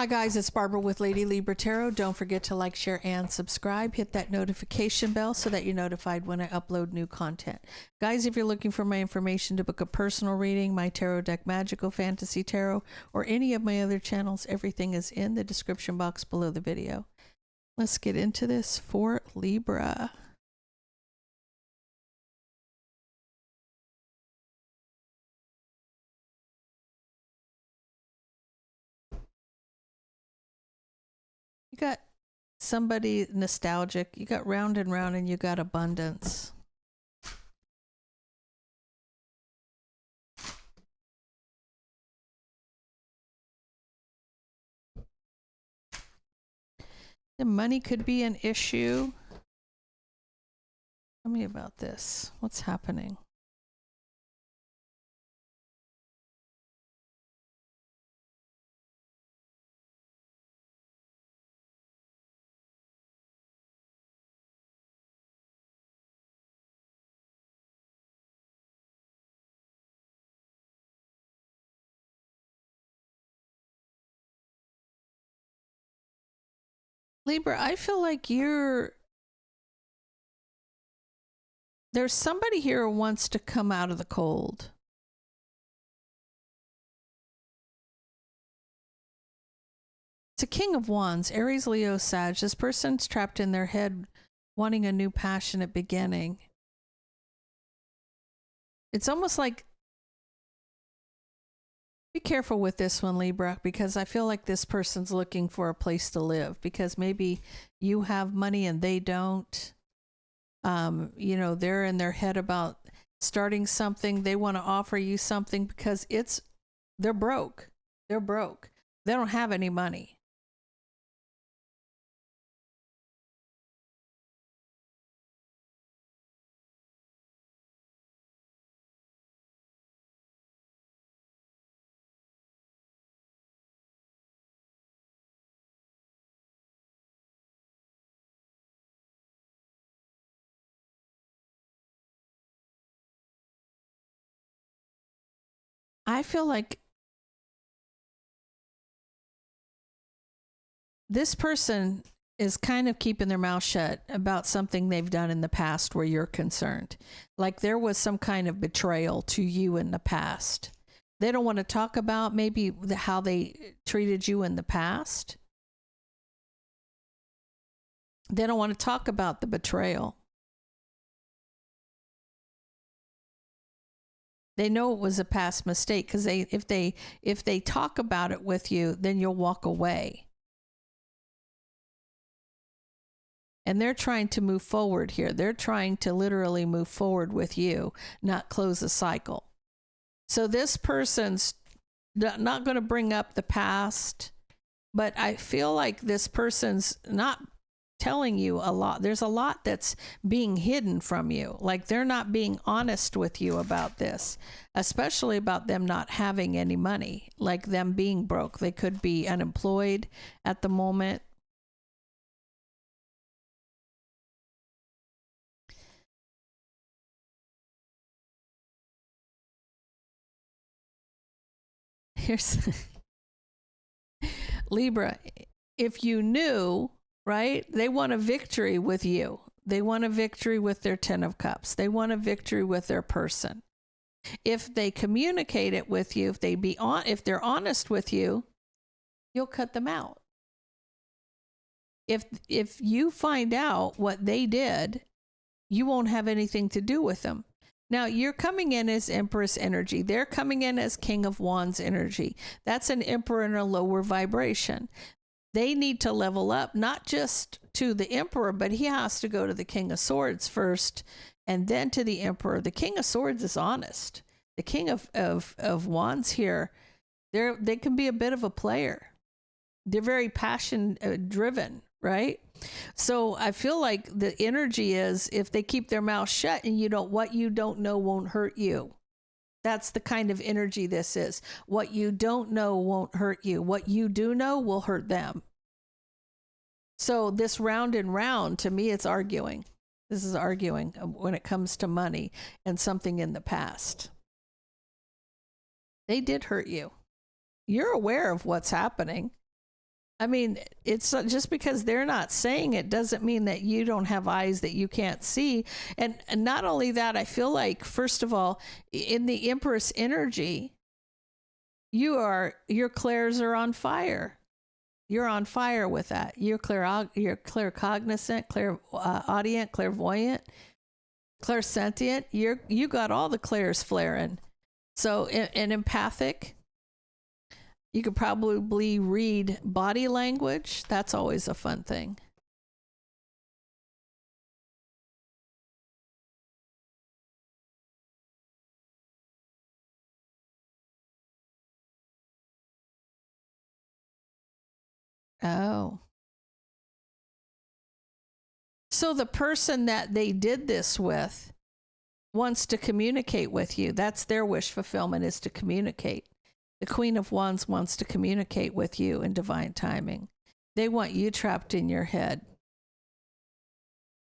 Hi guys, it's Barbara with Lady Libra Tarot. Don't forget to like, share, and subscribe. Hit that notification bell so that you're notified when I upload new content. Guys, if you're looking for my information to book a personal reading, my tarot deck, Magical Fantasy Tarot, or any of my other channels, everything is in the description box below the video. Let's get into this for Libra. You got somebody nostalgic, you got round and round, and you got abundance. The money could be an issue. Tell me about this. What's happening? Libra, I feel like there's somebody here who wants to come out of the cold. It's a King of Wands, Aries, Leo, Sag. This person's trapped in their head wanting a new passionate beginning. It's almost like, be careful with this one, Libra, because I feel like this person's looking for a place to live because maybe you have money and they don't. You know, they're in their head about starting something. They want to offer you something because they're broke. They're broke. They don't have any money. I feel like this person is kind of keeping their mouth shut about something they've done in the past where you're concerned. Like there was some kind of betrayal to you in the past. They don't want to talk about maybe how they treated you in the past. They don't want to talk about the betrayal. They know it was a past mistake because if they talk about it with you, then you'll walk away. And they're trying to move forward here. They're trying to literally move forward with you, not close a cycle. So this person's not going to bring up the past, but I feel like this person's not telling you a lot. There's a lot that's being hidden from you. Like they're not being honest with you about this, especially about them not having any money, like them being broke. They could be unemployed at the moment. Here's Libra. If you knew, right? They want a victory with you. They want a victory with their 10 of Cups. They want a victory with their person. If they communicate it with you, if they're honest with you, you'll cut them out. If you find out what they did, you won't have anything to do with them. Now, you're coming in as Empress energy. They're coming in as King of Wands energy. That's an Emperor in a lower vibration. They need to level up, not just to the Emperor, but he has to go to the King of Swords first and then to the Emperor. The King of Swords is honest. The King of Wands here, they can be a bit of a player. They're very passion driven, right? So I feel like the energy is if they keep their mouth shut and what you don't know won't hurt you. That's the kind of energy this is. What you don't know won't hurt you. What you do know will hurt them. So this round and round, to me, it's arguing. This is arguing when it comes to money and something in the past. They did hurt you. You're aware of what's happening. I mean, it's just because they're not saying it doesn't mean that you don't have eyes that you can't see. And not only that, I feel like, first of all, in the Empress energy, your clairs are on fire. You're on fire with that. You're claircognizant, clairaudient, clairvoyant, clairsentient. You got all the clairs flaring. So, and empathic. You could probably read body language. That's always a fun thing. Oh. So the person that they did this with wants to communicate with you. That's their wish fulfillment, is to communicate. The Queen of Wands wants to communicate with you in divine timing. They want you trapped in your head,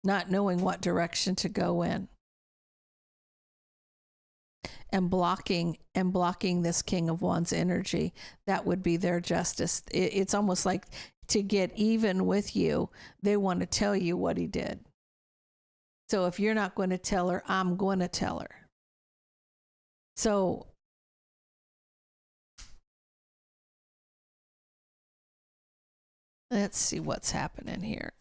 not knowing what direction to go in. And blocking this King of Wands energy. That would be their justice. It's almost like, to get even with you, they want to tell you what he did. So if you're not going to tell her, I'm going to tell her. So let's see what's happening here.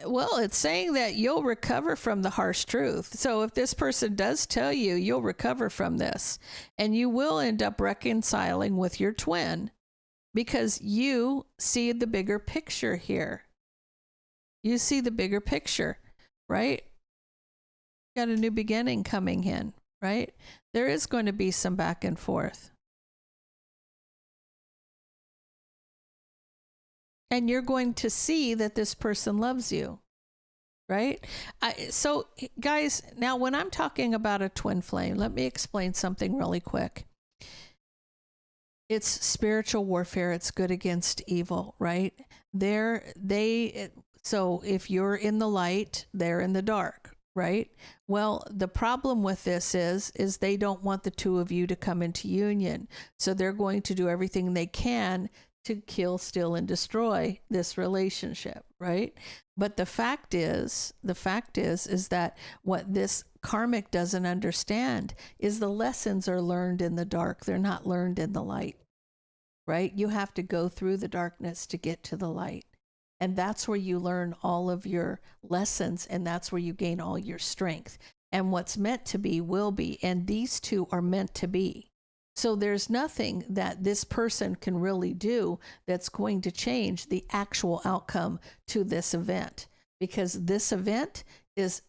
Well, it's saying that you'll recover from the harsh truth. So if this person does tell you, you'll recover from this, and you will end up reconciling with your twin because you see the bigger picture here. You see the bigger picture, right? Got a new beginning coming in, right? There is going to be some back and forth. And you're going to see that this person loves you, right? So, guys, now when I'm talking about a twin flame, let me explain something really quick. It's spiritual warfare. It's good against evil, right? So if you're in the light, they're in the dark, right? Well, the problem with this is they don't want the two of you to come into union. So they're going to do everything they can to kill, steal, and destroy this relationship, right? But the fact is that what this karmic doesn't understand is the lessons are learned in the dark. They're not learned in the light, right? You have to go through the darkness to get to the light. And that's where you learn all of your lessons, and that's where you gain all your strength. And what's meant to be will be, and these two are meant to be. So there's nothing that this person can really do that's going to change the actual outcome to this event, because this event is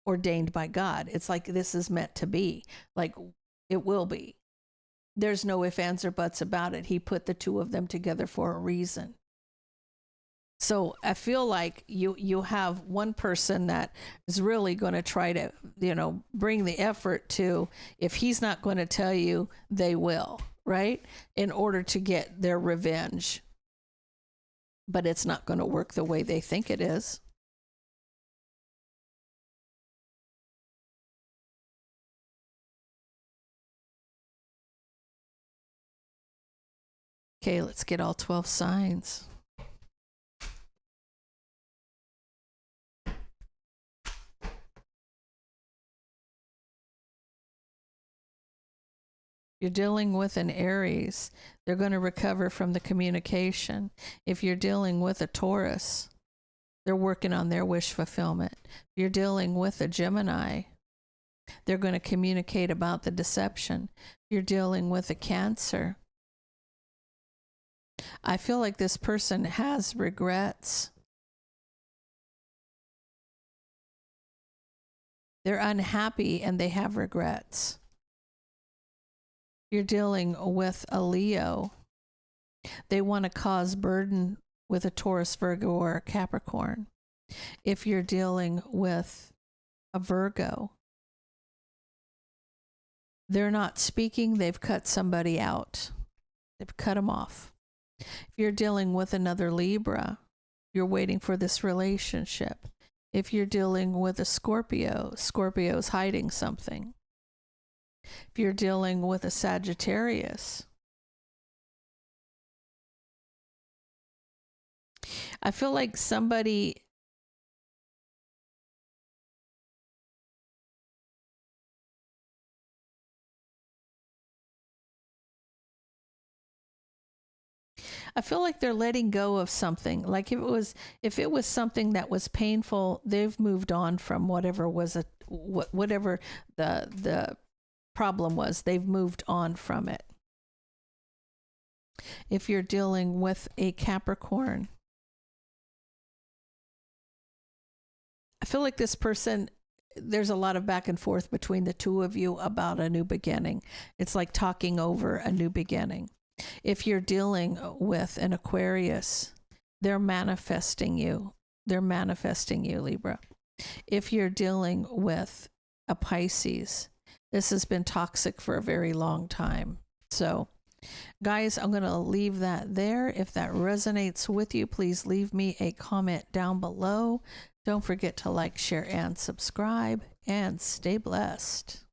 ordained by God. It's like this is meant to be, like it will be. There's no ifs, ands, or buts about it. He put the two of them together for a reason. So I feel like you have one person that is really going to try to, bring the effort to, if he's not going to tell you, they will, right? In order to get their revenge. But it's not going to work the way they think it is. Okay, let's get all 12 signs. You're dealing with an Aries, they're going to recover from the communication. If you're dealing with a Taurus, they're working on their wish fulfillment. If you're dealing with a Gemini, they're going to communicate about the deception. If you're dealing with a Cancer, I feel like this person has regrets. They're unhappy and they have regrets. You're dealing with a Leo. They want to cause burden with a Taurus, Virgo, or a Capricorn. If you're dealing with a Virgo, they're not speaking, they've cut somebody out. They've cut them off. If you're dealing with another Libra, you're waiting for this relationship. If you're dealing with a Scorpio, Scorpio's hiding something. If you're dealing with a Sagittarius, I feel like somebody I feel like they're letting go of something. Like if it was something that was painful, they've moved on from whatever whatever the problem was. They've moved on from it. If you're dealing with a Capricorn, I feel like this person, there's a lot of back and forth between the two of you about a new beginning. It's like talking over a new beginning. If you're dealing with an Aquarius, they're manifesting you. They're manifesting you, Libra. If you're dealing with a Pisces, this has been toxic for a very long time. So, guys, I'm going to leave that there. If that resonates with you, please leave me a comment down below. Don't forget to like, share, and subscribe, and stay blessed.